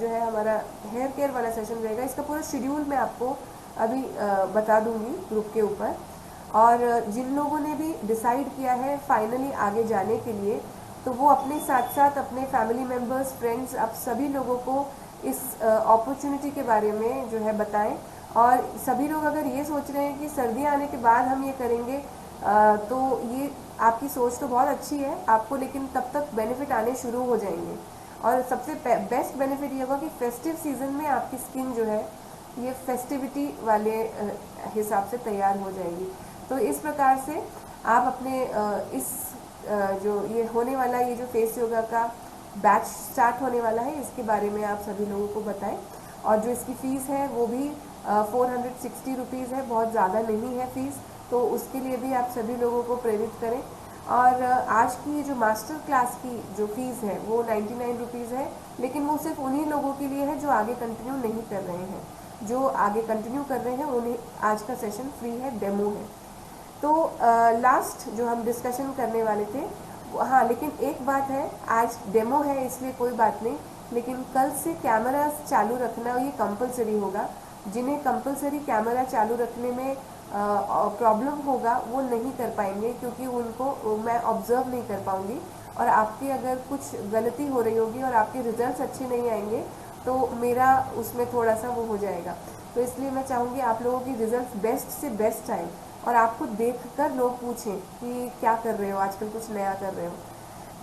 जो है हमारा हेयर केयर वाला सेशन रहेगा, इसका पूरा शेड्यूल मैं आपको अभी बता दूंगी ग्रुप के ऊपर। और जिन लोगों ने भी डिसाइड किया है फाइनली आगे जाने के लिए, तो वो अपने साथ साथ अपने फैमिली मेम्बर्स, फ्रेंड्स, आप सभी लोगों को इस अपॉर्चुनिटी के बारे में जो है बताएं। और सभी लोग अगर ये सोच रहे हैं कि सर्दियाँ आने के बाद हम ये करेंगे, तो ये आपकी सोच तो बहुत अच्छी है आपको, लेकिन तब तक बेनिफिट आने शुरू हो जाएंगे। और सबसे बेस्ट बेनिफिट ये होगा कि फेस्टिव सीज़न में आपकी स्किन जो है ये फेस्टिविटी वाले हिसाब से तैयार हो जाएगी। तो इस प्रकार से आप अपने इस जो ये होने वाला, ये जो फेस योगा का बैच स्टार्ट होने वाला है, इसके बारे में आप सभी लोगों को बताएं। और जो इसकी फ़ीस है वो भी 460 रुपीज़ है, बहुत ज़्यादा नहीं है फ़ीस, तो उसके लिए भी आप सभी लोगों को प्रेरित करें। और आज की जो मास्टर क्लास की जो फ़ीस है वो 99 रुपीज़ है, लेकिन वो सिर्फ उन्हीं लोगों के लिए है जो आगे कंटिन्यू नहीं कर रहे हैं। जो आगे कंटिन्यू कर रहे हैं उन्हें आज का सेशन फ्री है, डेमो है। तो लास्ट जो हम डिस्कशन करने वाले थे, हाँ लेकिन एक बात है, आज डेमो है इसलिए कोई बात नहीं, लेकिन कल से कैमरा चालू रखना ये कंपलसरी होगा। जिन्हें कंपलसरी कैमरा चालू रखने में प्रॉब्लम होगा वो नहीं कर पाएंगे, क्योंकि उनको मैं ऑब्जर्व नहीं कर पाऊंगी, और आपकी अगर कुछ गलती हो रही होगी और आपके रिजल्ट्स अच्छे नहीं आएंगे तो मेरा उसमें थोड़ा सा वो हो जाएगा। तो इसलिए मैं चाहूँगी आप लोगों की रिजल्ट बेस्ट से बेस्ट आए, और आपको देखकर लोग पूछें कि क्या कर रहे हो आजकल, कुछ नया कर रहे हो।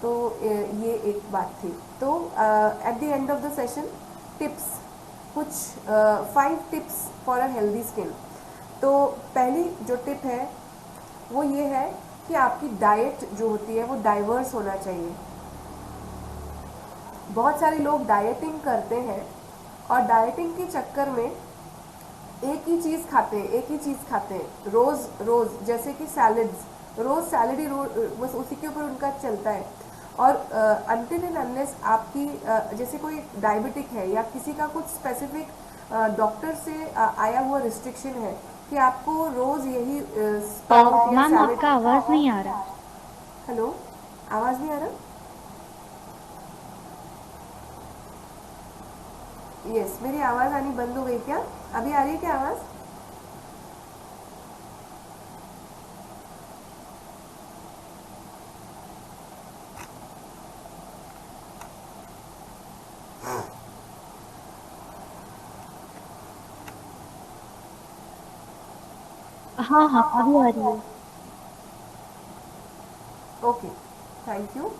तो ये एक बात थी। तो at the end of the session tips, कुछ 5 tips for a healthy skin. तो पहली जो टिप है वो ये है कि आपकी डाइट जो होती है वो डाइवर्स होना चाहिए। बहुत सारे लोग डाइटिंग करते हैं और डाइटिंग के चक्कर में एक ही चीज़ खाते हैं रोज़ रोज़, जैसे कि सैलड्स, रोज़ सैलड ही बस उसी के ऊपर उनका चलता है। और अनटिल एंड अनलेस आपकी जैसे कोई डायबिटिक है या किसी का कुछ स्पेसिफिक डॉक्टर से आया हुआ रिस्ट्रिक्शन है कि आपको रोज़ यही स्प्राउट या मैम सैलड। आपका आवाज नहीं आ रहा। हेलो, आवाज़ नहीं आ रहा? यस, मेरी आवाज़ आनी बंद हो गई क्या? अभी आ रही है क्या आवाज़? हाँ हाँ अभी आ रही है। Okay, thank you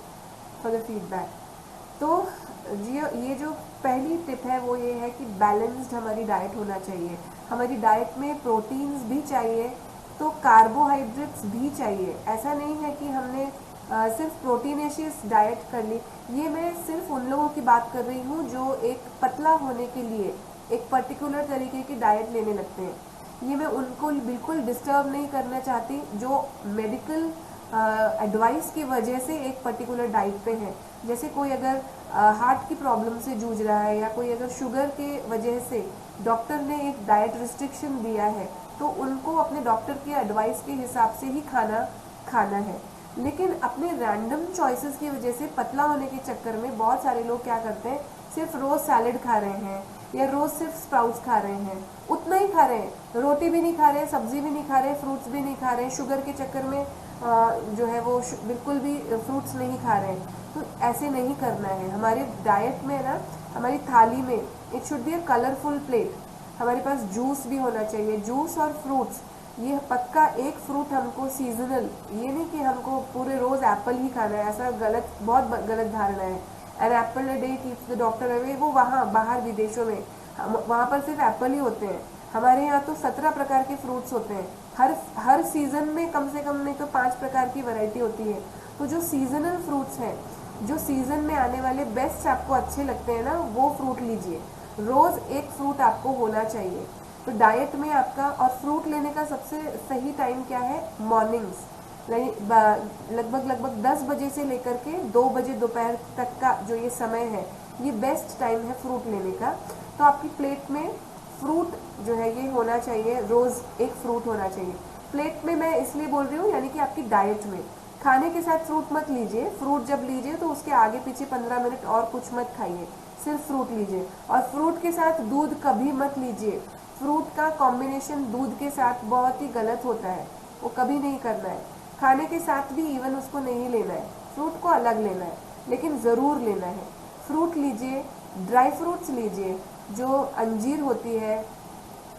for the feedback. तो ये जो पहली टिप है वो ये है कि बैलेंस्ड हमारी डाइट होना चाहिए। हमारी डाइट में प्रोटीन्स भी चाहिए, तो कार्बोहाइड्रेट्स भी चाहिए। ऐसा नहीं है कि हमने सिर्फ प्रोटीनेशियस डाइट कर ली। ये मैं सिर्फ उन लोगों की बात कर रही हूँ जो एक पतला होने के लिए एक पर्टिकुलर तरीके की डाइट लेने लगते हैं। ये मैं उनको बिल्कुल डिस्टर्ब नहीं करना चाहती जो मेडिकल एडवाइस की वजह से एक पर्टिकुलर डाइट पे है। जैसे कोई अगर हार्ट की प्रॉब्लम से जूझ रहा है, या कोई अगर शुगर के वजह से डॉक्टर ने एक डाइट रिस्ट्रिक्शन दिया है, तो उनको अपने डॉक्टर की एडवाइस के हिसाब से ही खाना है। लेकिन अपने रैंडम चॉइसेस की वजह से पतला होने के चक्कर में बहुत सारे लोग क्या करते हैं, सिर्फ रोज़ सैलड खा रहे हैं या रोज़ सिर्फ स्प्राउट्स खा रहे हैं, उतना ही खा रहे हैं, रोटी भी नहीं खा रहे, सब्जी भी नहीं खा रहे, फ्रूट्स भी नहीं खा रहे, शुगर के चक्कर में जो है वो बिल्कुल भी फ्रूट्स नहीं खा रहे हैं, तो ऐसे नहीं करना है। हमारे डाइट में ना, हमारी थाली में it should be a colourful plate. हमारे पास जूस भी होना चाहिए, जूस और फ्रूट्स, ये पक्का एक फ्रूट हमको सीजनल, ये नहीं कि हमको पूरे रोज़ एप्पल ही खाना है, ऐसा गलत, बहुत गलत धारणा है। An apple a day keeps the doctor away, वो वहाँ बाहर विदेशों में वहाँ पर सिर्फ एप्पल ही होते हैं। हमारे यहाँ तो 17 प्रकार के फ्रूट्स होते हैं, हर सीज़न में कम से कम नहीं तो 5 प्रकार की वैरायटी होती है। तो जो सीजनल फ्रूट्स हैं, जो सीज़न में आने वाले बेस्ट आपको अच्छे लगते हैं ना, वो फ्रूट लीजिए। रोज़ एक फ्रूट आपको होना चाहिए। तो डाइट में आपका, और फ्रूट लेने का सबसे सही टाइम क्या है, मॉर्निंग्स, लगभग 10 बजे से लेकर के 2 बजे दोपहर तक का जो ये समय है, ये बेस्ट टाइम है फ्रूट लेने का। तो आपकी प्लेट में फ्रूट जो है ये होना चाहिए, रोज़ एक फ्रूट होना चाहिए प्लेट में। मैं इसलिए बोल रही हूँ, यानी कि आपकी डाइट में खाने के साथ फ्रूट मत लीजिए। फ्रूट जब लीजिए तो उसके आगे पीछे 15 मिनट और कुछ मत खाइए, सिर्फ फ्रूट लीजिए। और फ्रूट के साथ दूध कभी मत लीजिए। फ्रूट का कॉम्बिनेशन दूध के साथ बहुत ही गलत होता है, वो कभी नहीं करना है। खाने के साथ भी इवन उसको नहीं लेना है, फ्रूट को अलग लेना है, लेकिन ज़रूर लेना है। फ्रूट लीजिए, ड्राई फ्रूट्स लीजिए, जो अंजीर होती है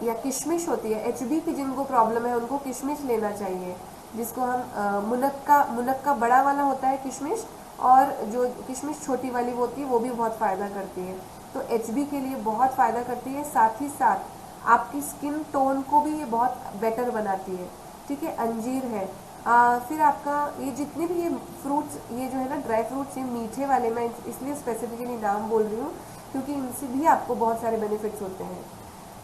या किशमिश होती है। एचबी की जिनको प्रॉब्लम है उनको किशमिश लेना चाहिए, जिसको हम मुनक्का बड़ा वाला होता है किशमिश, और जो किशमिश छोटी वाली होती है वो भी बहुत फ़ायदा करती है। तो एचबी के लिए बहुत फ़ायदा करती है, साथ ही साथ आपकी स्किन टोन को भी ये बहुत बेटर बनाती है। ठीक है, अंजीर है। फिर आपका ये जितने भी ये फ्रूट्स, ये जो है ना ड्राई फ्रूट्स, ये मीठे वाले, मैं इसलिए स्पेसिफिकली नाम बोल रही हूँ क्योंकि इनसे भी आपको बहुत सारे बेनिफिट्स होते हैं।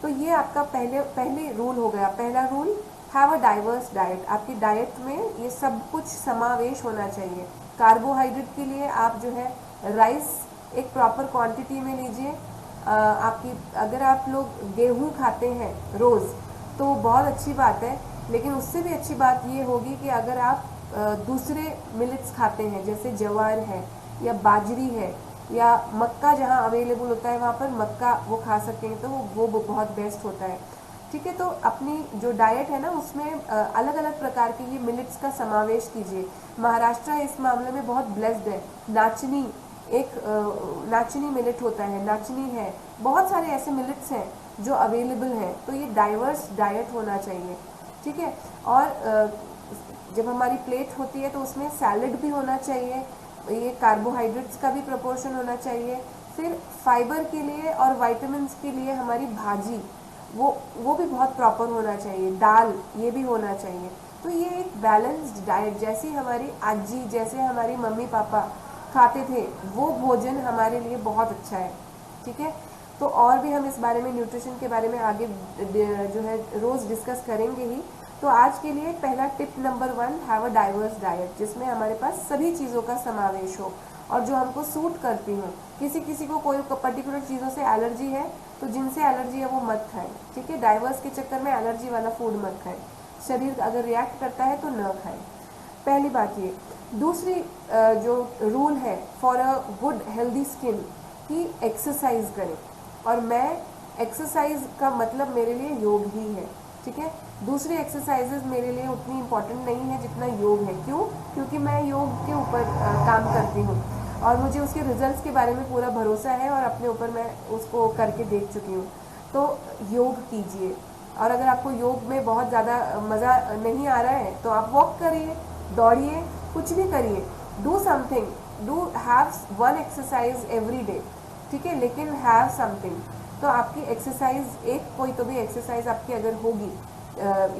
तो ये आपका पहले रूल हो गया। पहला rule, have a diverse diet. आपकी डाइट में ये सब कुछ समावेश होना चाहिए। कार्बोहाइड्रेट के लिए आप जो है राइस एक प्रॉपर क्वांटिटी में लीजिए। आपकी, अगर आप लोग गेहूँ खाते हैं रोज़ तो बहुत अच्छी बात है, लेकिन उससे भी अच्छी बात ये होगी कि अगर आप दूसरे मिलेट्स खाते हैं, जैसे ज्वार है या बाजरी है या मक्का, जहाँ अवेलेबल होता है वहाँ पर मक्का वो खा सकते हैं, तो वो बहुत बेस्ट होता है। ठीक है, तो अपनी जो डाइट है ना उसमें अलग अलग प्रकार के ये मिलेट्स का समावेश कीजिए। महाराष्ट्र इस मामले में बहुत ब्लेस्ड है। नाचनी, एक नाचनी मिलेट होता है, नाचनी है, बहुत सारे ऐसे मिलेट्स हैं जो अवेलेबल हैं। तो ये डाइवर्स डाइट होना चाहिए। ठीक है, और जब हमारी प्लेट होती है तो उसमें सैलड भी होना चाहिए, ये कार्बोहाइड्रेट्स का भी प्रोपोर्शन होना चाहिए। फिर फाइबर के लिए और विटामिन्स के लिए हमारी भाजी, वो भी बहुत प्रॉपर होना चाहिए। दाल, ये भी होना चाहिए। तो ये एक बैलेंस्ड डाइट, जैसी हमारी आजी, जैसे हमारी मम्मी पापा खाते थे, वो भोजन हमारे लिए बहुत अच्छा है। ठीक है, तो और भी हम इस बारे में, न्यूट्रिशन के बारे में आगे जो है रोज़ डिस्कस करेंगे ही। तो आज के लिए पहला tip number 1, have a diverse diet, जिसमें हमारे पास सभी चीज़ों का समावेश हो और जो हमको सूट करती हो। किसी को कोई पर्टिकुलर चीज़ों से एलर्जी है तो जिनसे एलर्जी है वो मत खाएं। ठीक है, डाइवर्स के चक्कर में एलर्जी वाला फूड मत खाएं, शरीर अगर रिएक्ट करता है तो न खाएं। पहली बात ये। दूसरी जो रूल है for a good healthy skin, कि एक्सरसाइज करें। और मैं, एक्सरसाइज का मतलब मेरे लिए योग ही है। ठीक है, दूसरी एक्सरसाइजेज मेरे लिए उतनी इम्पोर्टेंट नहीं है जितना योग है। क्यों? क्योंकि मैं योग के ऊपर काम करती हूँ और मुझे उसके रिजल्ट्स के बारे में पूरा भरोसा है और अपने ऊपर मैं उसको करके देख चुकी हूँ। तो योग कीजिए। और अगर आपको योग में बहुत ज़्यादा मज़ा नहीं आ रहा है तो आप वॉक करिए, दौड़िए, कुछ भी करिए। Do something, do have one exercise every day. ठीक है, लेकिन हैव समथिंग। तो आपकी एक्सरसाइज, एक कोई तो भी एक्सरसाइज आपकी अगर होगी,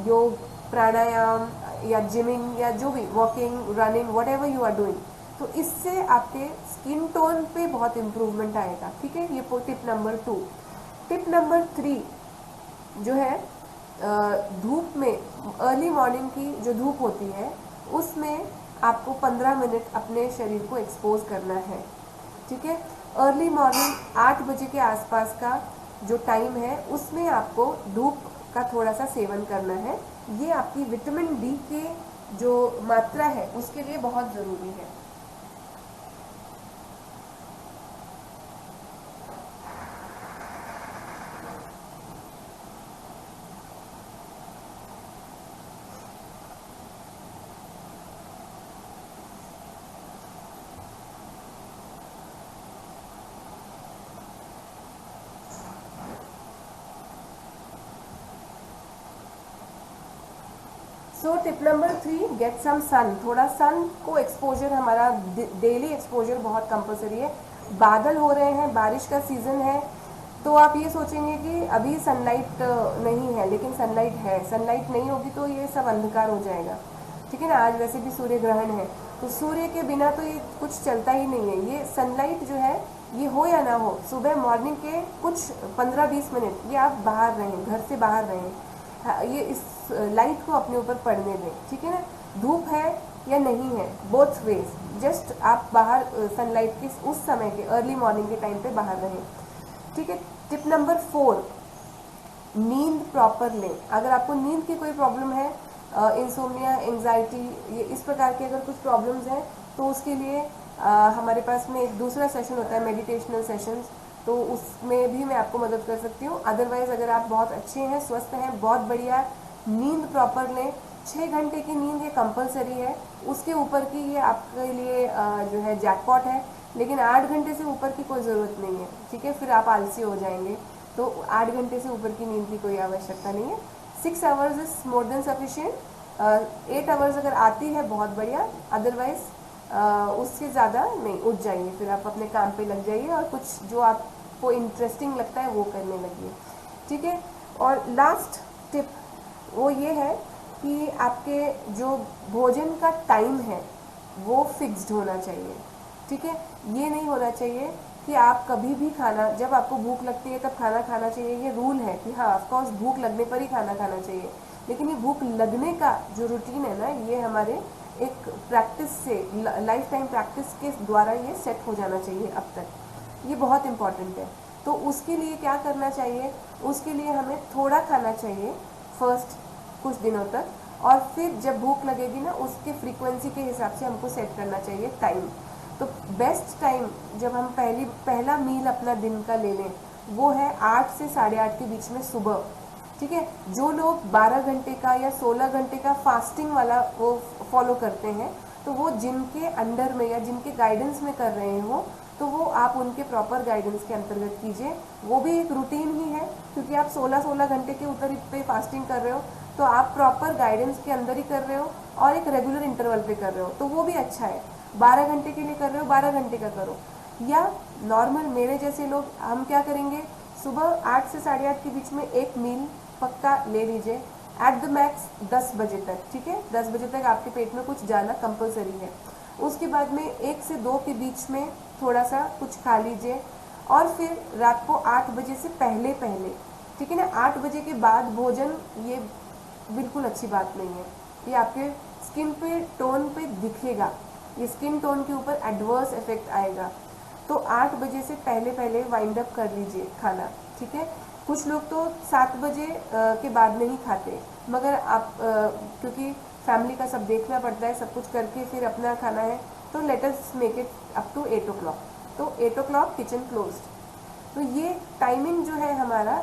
योग, प्राणायाम या जिमिंग या जो भी, walking, running, whatever you are doing, तो इससे आपके स्किन टोन पे बहुत इम्प्रूवमेंट आएगा। ठीक है, ये टिप नंबर 2। टिप नंबर 3 जो है, धूप में, अर्ली मॉर्निंग की जो धूप होती है उसमें आपको 15 मिनट अपने शरीर को एक्सपोज करना है। ठीक है, अर्ली मॉर्निंग 8 बजे के आसपास का जो टाइम है उसमें आपको धूप का थोड़ा सा सेवन करना है। ये आपकी विटामिन डी के जो मात्रा है उसके लिए बहुत ज़रूरी है। So tip number 3, get some sun. थोड़ा सन को एक्सपोजर, हमारा डेली एक्सपोजर बहुत कंपलसरी है। बादल हो रहे हैं, बारिश का सीज़न है, तो आप ये सोचेंगे कि अभी सनलाइट नहीं है, लेकिन सनलाइट है। सनलाइट नहीं होगी तो ये सब अंधकार हो जाएगा, ठीक है ना। आज वैसे भी सूर्य ग्रहण है, तो सूर्य के बिना तो ये कुछ चलता ही नहीं है। ये सनलाइट जो है, ये हो या ना हो, सुबह मॉर्निंग के कुछ 15-20 मिनट ये आप बाहर रहें, घर से बाहर रहें, हाँ, ये इस लाइट को अपने ऊपर पड़ने दें, ठीक है ना। धूप है या नहीं है, बोथ वेज, जस्ट आप बाहर सनलाइट के उस समय के अर्ली मॉर्निंग के टाइम पे बाहर रहें, ठीक है। टिप नंबर 4, नींद प्रॉपर लें। अगर आपको नींद की कोई प्रॉब्लम है, इंसोम्निया, एंजाइटी, ये इस प्रकार के अगर कुछ प्रॉब्लम्स हैं, तो उसके लिए हमारे पास में एक दूसरा सेशन होता है, मेडिटेशनल सेशंस, तो उसमें भी मैं आपको मदद कर सकती हूँ। अदरवाइज अगर आप बहुत अच्छे हैं, स्वस्थ हैं, बहुत बढ़िया, नींद प्रॉपर लें। 6 घंटे की नींद ये कंपलसरी है, उसके ऊपर की ये आपके लिए जो है जैकपॉट है, लेकिन 8 घंटे से ऊपर की कोई ज़रूरत नहीं है, ठीक है, फिर आप आलसी हो जाएंगे। तो 8 घंटे से ऊपर की नींद की कोई आवश्यकता नहीं है। 6 hours is more than sufficient. 8 hours अगर आती है बहुत बढ़िया, अदरवाइज उससे ज़्यादा नहीं, उठ जाइए, फिर आप अपने काम पे लग जाइए और कुछ जो आपको इंटरेस्टिंग लगता है वो करने लगिए, ठीक है। और लास्ट टिप वो ये है कि आपके जो भोजन का टाइम है वो फिक्स्ड होना चाहिए, ठीक है। ये नहीं होना चाहिए कि आप कभी भी खाना, जब आपको भूख लगती है तब खाना खाना चाहिए, ये रूल है कि हाँ ऑफकोर्स भूख लगने पर ही खाना खाना चाहिए, लेकिन ये भूख लगने का जो रूटीन है ना, ये हमारे एक प्रैक्टिस से, लाइफ टाइम प्रैक्टिस के द्वारा ये सेट हो जाना चाहिए अब तक, ये बहुत इम्पॉर्टेंट है। तो उसके लिए क्या करना चाहिए, उसके लिए हमें थोड़ा खाना चाहिए फर्स्ट कुछ दिनों तक, और फिर जब भूख लगेगी ना, उसके फ्रीक्वेंसी के हिसाब से हमको सेट करना चाहिए टाइम। तो बेस्ट टाइम जब हम पहला मील अपना दिन का ले लें, वो है 8 से 8:30 के बीच में सुबह, ठीक है। जो लोग 12 घंटे का या 16 घंटे का फास्टिंग वाला वो फॉलो करते हैं, तो वो जिनके अंडर में या जिनके गाइडेंस में कर रहे हो, तो वो आप उनके प्रॉपर गाइडेंस के अंतर्गत कीजिए। वो भी एक रूटीन ही है, क्योंकि आप 16-16 घंटे के ऊपर पे फास्टिंग कर रहे हो, तो आप प्रॉपर गाइडेंस के अंदर ही कर रहे हो और एक रेगुलर इंटरवल पे कर रहे हो, तो वो भी अच्छा है। 12 घंटे के लिए कर रहे हो, 12 घंटे का करो। या नॉर्मल मेरे जैसे लोग, हम क्या करेंगे, सुबह 8 से 8:30 के बीच में एक मील पक्का ले लीजिए, एट द मैक्स 10 बजे तक, ठीक है। 10 बजे तक आपके पेट में कुछ जाना कंपलसरी है। उसके बाद में 1 से 2 के बीच में थोड़ा सा कुछ खा लीजिए, और फिर रात को 8 बजे से पहले पहले, ठीक है ना, 8 बजे के बाद भोजन, ये बिल्कुल अच्छी बात नहीं है। ये आपके स्किन पे टोन पे दिखेगा, ये स्किन टोन के ऊपर एडवर्स इफेक्ट आएगा। तो 8 बजे से पहले पहले वाइंड अप कर लीजिए खाना, ठीक है। कुछ लोग तो 7 बजे के बाद नहीं खाते, मगर आप क्योंकि फैमिली का सब देखना पड़ता है, सब कुछ करके फिर अपना खाना है, तो let us make it up to 8 o'clock। तो 8 o'clock किचन क्लोज्ड। तो ये टाइमिंग जो है हमारा,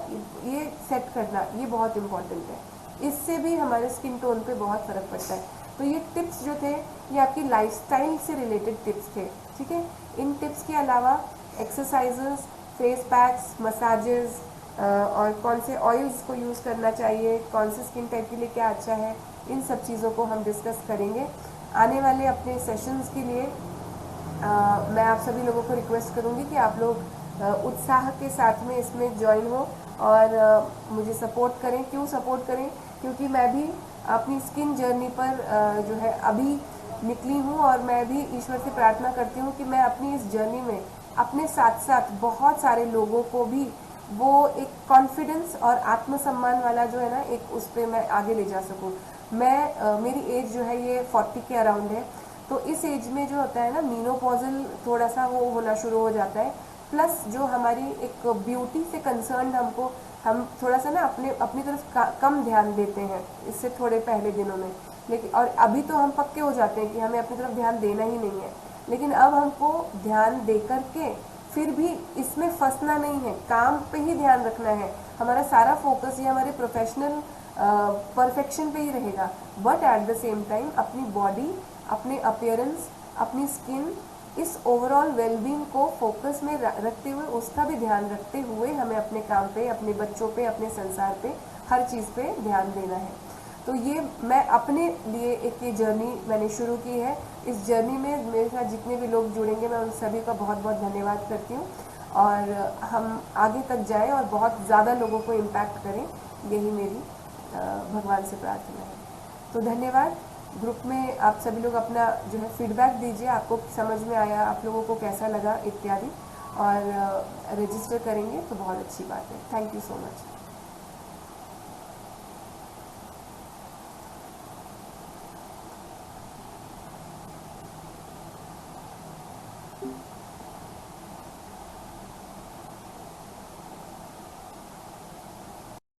ये सेट करना, ये बहुत इम्पॉर्टेंट है। इससे भी हमारे स्किन टोन पे बहुत फ़र्क पड़ता है। तो ये टिप्स जो थे, ये आपकी लाइफस्टाइल से रिलेटेड टिप्स थे, ठीक है। इन टिप्स के अलावा एक्सरसाइजेस, फेस पैक्स, मसाजेस, और कौन से ऑयल्स को यूज़ करना चाहिए, कौन से स्किन टाइप के लिए क्या अच्छा है, इन सब चीज़ों को हम डिस्कस करेंगे आने वाले अपने सेशंस के लिए। मैं आप सभी लोगों को रिक्वेस्ट करूंगी कि आप लोग उत्साह के साथ में इसमें ज्वाइन हो और मुझे सपोर्ट करें। क्यों सपोर्ट करें? क्योंकि मैं भी अपनी स्किन जर्नी पर जो है अभी निकली हूँ, और मैं भी ईश्वर से प्रार्थना करती हूँ कि मैं अपनी इस जर्नी में अपने साथ साथ बहुत सारे लोगों को भी वो एक कॉन्फिडेंस और आत्मसम्मान वाला जो है ना, एक उस पर मैं आगे ले जा सकूँ। मैं मेरी एज जो है ये 40 के अराउंड है, तो इस एज में जो होता है ना, मीनोपॉजल थोड़ा सा वो होना शुरू हो जाता है। प्लस जो हमारी एक ब्यूटी से कंसर्न हम थोड़ा सा ना अपनी तरफ कम ध्यान देते हैं इससे थोड़े पहले दिनों में, लेकिन और अभी तो हम पक्के हो जाते हैं कि हमें अपनी तरफ ध्यान देना ही नहीं है, लेकिन अब हमको ध्यान दे करके फिर भी इसमें फंसना नहीं है, काम पे ही ध्यान रखना है। हमारा सारा फोकस ये हमारे प्रोफेशनल परफेक्शन पे ही रहेगा, but at the same time अपनी बॉडी, अपने अपीयरेंस, अपनी स्किन, इस ओवरऑल वेलबींग को फोकस में रखते हुए, उसका भी ध्यान रखते हुए हमें अपने काम पे, अपने बच्चों पे, अपने संसार पे, हर चीज़ पे ध्यान देना है। तो ये मैं अपने लिए एक ये जर्नी मैंने शुरू की है। इस जर्नी में मेरे साथ जितने भी लोग जुड़ेंगे मैं उन सभी का बहुत बहुत धन्यवाद करती हूँ, और हम आगे तक जाएं और बहुत ज़्यादा लोगों को इम्पैक्ट करें, यही मेरी भगवान से प्रार्थना है। तो धन्यवाद। ग्रुप में आप सभी लोग अपना जो है फीडबैक दीजिए, आपको समझ में आया, आप लोगों को कैसा लगा इत्यादि, और रजिस्टर करेंगे तो बहुत अच्छी बात है। Thank you so much.